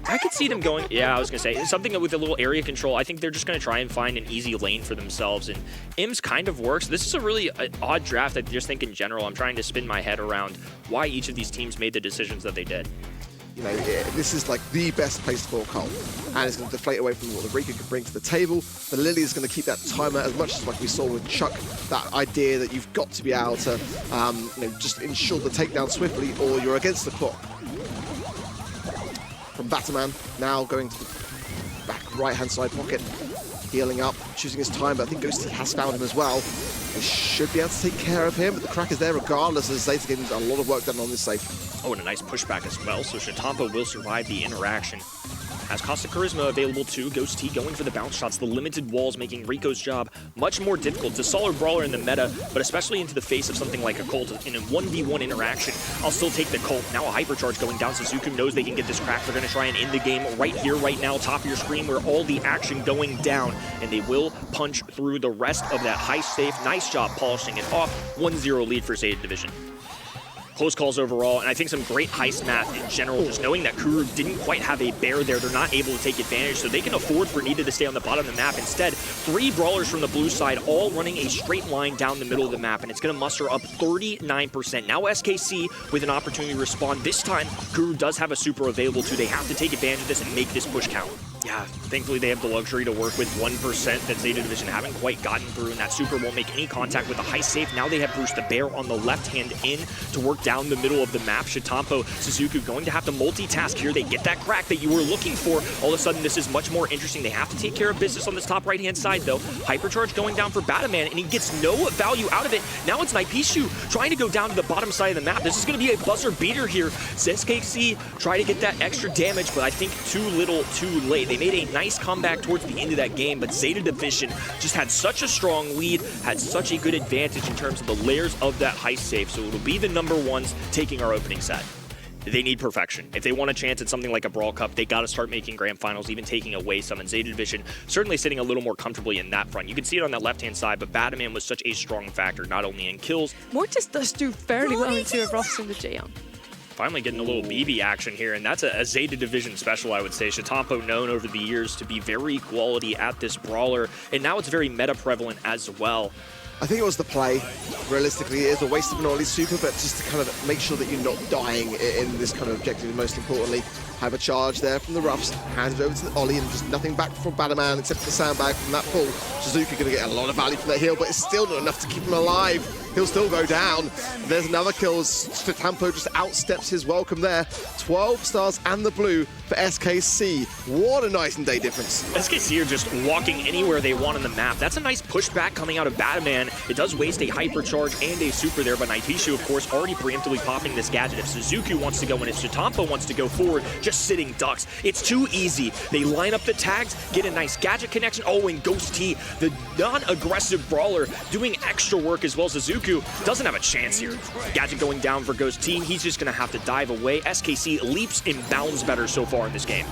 I could see them going, yeah, I was going to say, something with a little area control. I think they're just going to try and find an easy lane for themselves, and IMS kind of works. This is a really odd draft. I just think in general, I'm trying to spin my head around why each of these teams made the decisions that they did. You know, this is like the best place for Cole, and it's going to deflate away from what the Rika can bring to the table. The Lily is going to keep that timer as much as like we saw with Chuck, that idea that you've got to be able to you know, just ensure the takedown swiftly or you're against the clock. From Batman, now going to the back right-hand side pocket, healing up, choosing his time, but I think Ghosty has found him as well. He should be able to take care of him, but the crack is there regardless, as ZETA getting a lot of work done on this safe. Oh, and a nice pushback as well, so Chatompo will survive the interaction. As Costa Charisma available too, Ghost T going for the bounce shots, the limited walls making Rico's job much more difficult. It's a solid brawler in the meta, but especially into the face of something like a Colt in a 1v1 interaction. I'll still take the Colt. Now a hypercharge going down. Suzuki knows they can get this crack. They're going to try and end the game right here, right now, top of your screen where all the action going down, and they will punch through the rest of that Heist safe. Nice job polishing it off. 1-0 lead for ZETA Division. Close calls overall, and I think some great Heist math in general, just knowing that Kuru didn't quite have a bear there. They're not able to take advantage, so they can afford for Nita to stay on the bottom of the map. Instead, 3 brawlers from the blue side, all running a straight line down the middle of the map, and it's going to muster up 39%. Now SKC with an opportunity to respond. This time, Kuru does have a super available too. They have to take advantage of this and make this push count. Yeah, thankfully they have the luxury to work with 1% that ZETA Division haven't quite gotten through, and that super won't make any contact with the Heist safe. Now they have Bruce the Bear on the left hand in to work down the middle of the map. Chatompo, Suzuki going to have to multitask here. They get that crack that you were looking for. All of a sudden, this is much more interesting. They have to take care of business on this top right-hand side, though. Hypercharge going down for Batman, and he gets no value out of it. Now it's Naipishu trying to go down to the bottom side of the map. This is going to be a buzzer beater here. SKC try to get that extra damage, but I think too little, too late. They made a nice comeback towards the end of that game, but ZETA Division just had such a strong lead, had such a good advantage in terms of the layers of that Heist safe, so it'll be the number ones taking our opening set. They need perfection. If they want a chance at something like a Brawl Cup, they got to start making grand finals, even taking away some. And ZETA Division certainly sitting a little more comfortably in that front. You can see it on that left-hand side, but Batman was such a strong factor, not only in kills. Mortis does do fairly well into a Ross and the Jaeyoung. Finally getting a little BB action here, and that's a ZETA Division special, I would say. Chatompo known over the years to be very quality at this brawler, and now it's very meta-prevalent as well. I think it was the play. Realistically, it is a waste of an early super, but just to kind of make sure that you're not dying in this kind of objective, and most importantly, have a charge there from the Ruffs, hands it over to the Ollie, and just nothing back from Batman except the sandbag from that pull. Suzuki going to get a lot of value from that heal, but it's still not enough to keep him alive. He'll still go down. There's another kill as Chatompo just outsteps his welcome there. 12 stars and the blue for SKC. What a night and day difference. SKC are just walking anywhere they want on the map. That's a nice pushback coming out of Batman. It does waste a hypercharge and a super there, but Naipishu, of course, already preemptively popping this gadget. If Suzuki wants to go and if Chatompo wants to go forward, just sitting ducks. It's too easy. They line up the tags, get a nice gadget connection. Oh, and Ghost T, the non-aggressive brawler, doing extra work as well. Suzuki doesn't have a chance here. Gadget going down for Ghost T. He's just going to have to dive away. SKC leaps and bounds better so far in this game.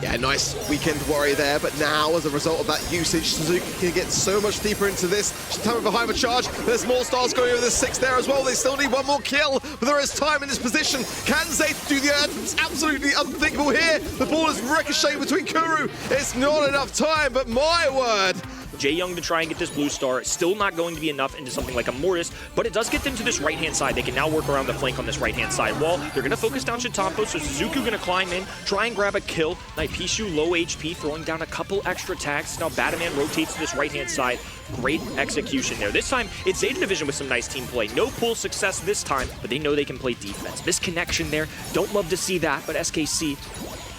Yeah, nice weekend worry there, but now as a result of that usage, Suzuki can get so much deeper into this. Chatompo behind the charge. There's more stars going over the 6 there as well. They still need one more kill, but there is time in this position. Can ZETA do the absolutely unthinkable here? The ball is ricocheted between Kuru. It's not enough time, but my word. Jaeyoung to try and get this blue star. Still not going to be enough into something like a Mortis, but it does get them to this right-hand side. They can now work around the flank on this right-hand side wall. They're going to focus down Chatompo, so Suzuki going to climb in, try and grab a kill. Naipishu low HP, throwing down a couple extra tags. Now Batman rotates to this right-hand side. Great execution there. This time, it's ZETA Division with some nice team play. No pull success this time, but they know they can play defense. Misconnection there. Don't love to see that, but SKC,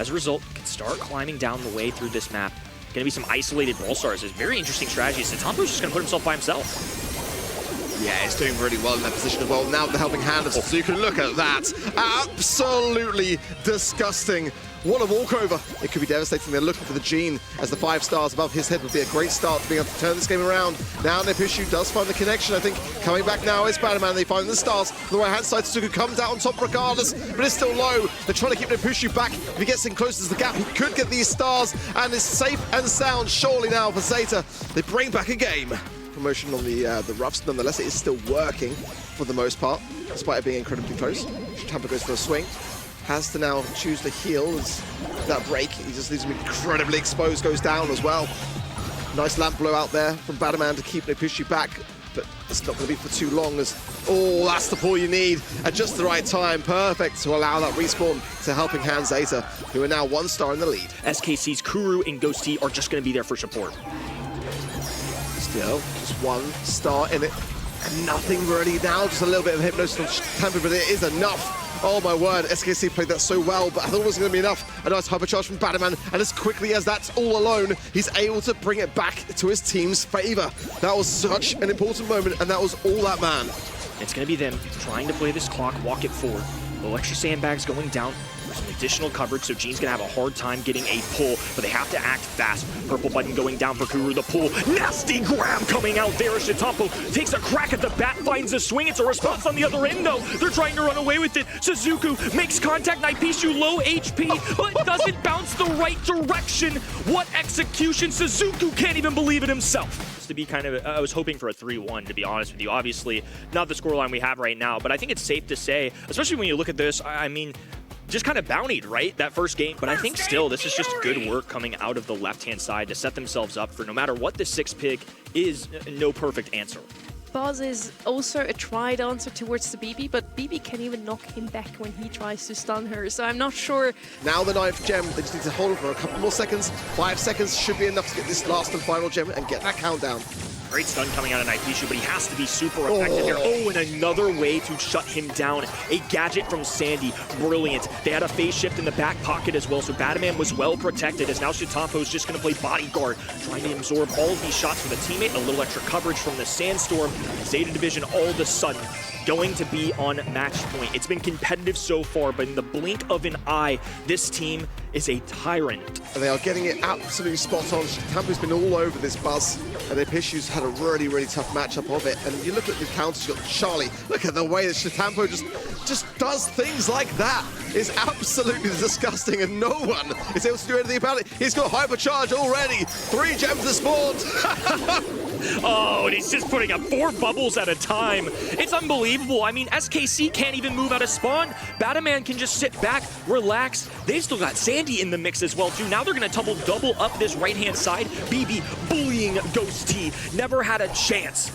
as a result, can start climbing down the way through this map. Going to be some isolated Brawl Stars. It's a very interesting strategy. Chatompo's just going to put himself by himself. Yeah, he's doing really well in that position as well. Now the helping hand of Suzuki. Look at that. Absolutely disgusting. What a walkover. It could be devastating. They're looking for the Gene as the 5 stars above his head would be a great start to being able to turn this game around. Now Naipishu does find the connection. I think coming back now is Spider-Man. They find the stars. On the right-hand side, Suzuki comes out on top regardless, but it's still low. They're trying to keep Naipishu back. If he gets in close to the gap, he could get these stars, and is safe and sound surely now for ZETA. They bring back a game. Promotion on the Ruffs. Nonetheless, it is still working for the most part, despite it being incredibly close. Chatompo goes for a swing. has to now choose to heal as that break. He just leaves him incredibly exposed, goes down as well. Nice lamp blow out there from Badaman to keep Nepushu back, but it's not going to be for too long as, oh, that's the pull you need at just the right time. Perfect to allow that respawn to Helping Hand ZETA, who are now 1 star in the lead. SKC's Kuru and Ghosty are just going to be there for support. Still, just 1 star in it. And nothing really now, just a little bit of hypnosis on Tampa, but it is enough. Oh my word, SKC played that so well, but I thought it wasn't going to be enough. A nice hypercharge from Badaman, and as quickly as that's all alone, he's able to bring it back to his team's favor. That was such an important moment, and that was all that man. It's going to be them trying to play this clock, walk it forward. Little extra sandbags going down. Some additional coverage, so Gene's gonna have a hard time getting a pull, but they have to act fast. Purple button going down for Kuru, the pull. Nasty grab coming out there as Shitampo takes a crack at the bat, finds a swing. It's a response on the other end, though. They're trying to run away with it. Suzuku makes contact. Naipishu low HP, but doesn't bounce the right direction. What execution. Suzuku can't even believe it himself. To be kind of, I was hoping for a 3-1, to be honest with you. Obviously, not the scoreline we have right now, but I think it's safe to say, especially when you look at this, I mean, just kind of bountied, right, that first game. But I think still, this is just good work coming out of the left-hand side to set themselves up for no matter what the 6 pick is, no perfect answer. Buzz is also a tried answer towards the BB, but BB can even knock him back when he tries to stun her, so I'm not sure. Now the 9th gem, they just need to hold it for a couple more seconds. 5 seconds should be enough to get this last and final gem and get that countdown. Great stun coming out of Naipishu, but he has to be super effective here. Oh, and another way to shut him down. A gadget from Sandy. Brilliant. They had a phase shift in the back pocket as well, so Badaman was well protected, as now Shitampo's just going to play bodyguard, trying to absorb all of these shots from the teammate. A little extra coverage from the Sandstorm. ZETA Division all of a sudden going to be on match point. It's been competitive so far, but in the blink of an eye, this team is a tyrant. And they are getting it absolutely spot on. Tampo's been all over this Buzz, and Nepushu's had a really, really tough matchup of it. And you look at the counters, you've got Charlie. Look at the way that Shitampo just does things like that. It's absolutely disgusting, and no one is able to do anything about it. He's got hypercharge already. 3 gems to spawn. Oh, and he's just putting up 4 bubbles at a time. It's unbelievable. I mean, SKC can't even move out of spawn. Badaman can just sit back, relax. They've still got Sandy in the mix as well, too. Now they're going to tumble double up this right-hand side. BB bullying Ghost T. Never had a chance.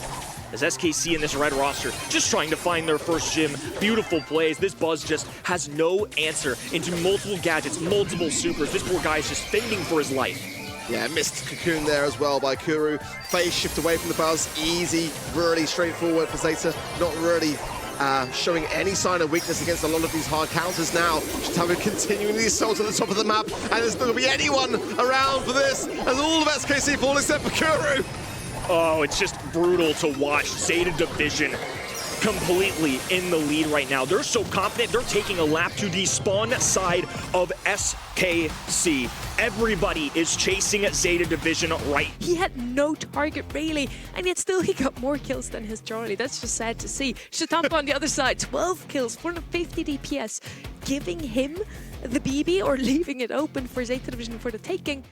As SKC in this red roster just trying to find their first gym. Beautiful plays. This Buzz just has no answer into multiple gadgets, multiple supers. This poor guy is just fending for his life. Yeah, missed cocoon there as well by Kuru. Phase shift away from the Buzz. Easy, really straightforward for ZETA. Not really showing any sign of weakness against a lot of these hard counters now. Shitampo continuing the assault at the top of the map, and there's not going to be anyone around for this, as all of SKC fall except for Kuru. Oh, it's just brutal to watch. ZETA Division completely in the lead right now. They're so confident, they're taking a lap to the spawn side of SKC. Everybody is chasing ZETA Division right. He had no target really, and yet still he got more kills than his Charlie. That's just sad to see. Shitampo on the other side, 12 kills, 450 DPS, giving him the BB or leaving it open for ZETA Division for the taking.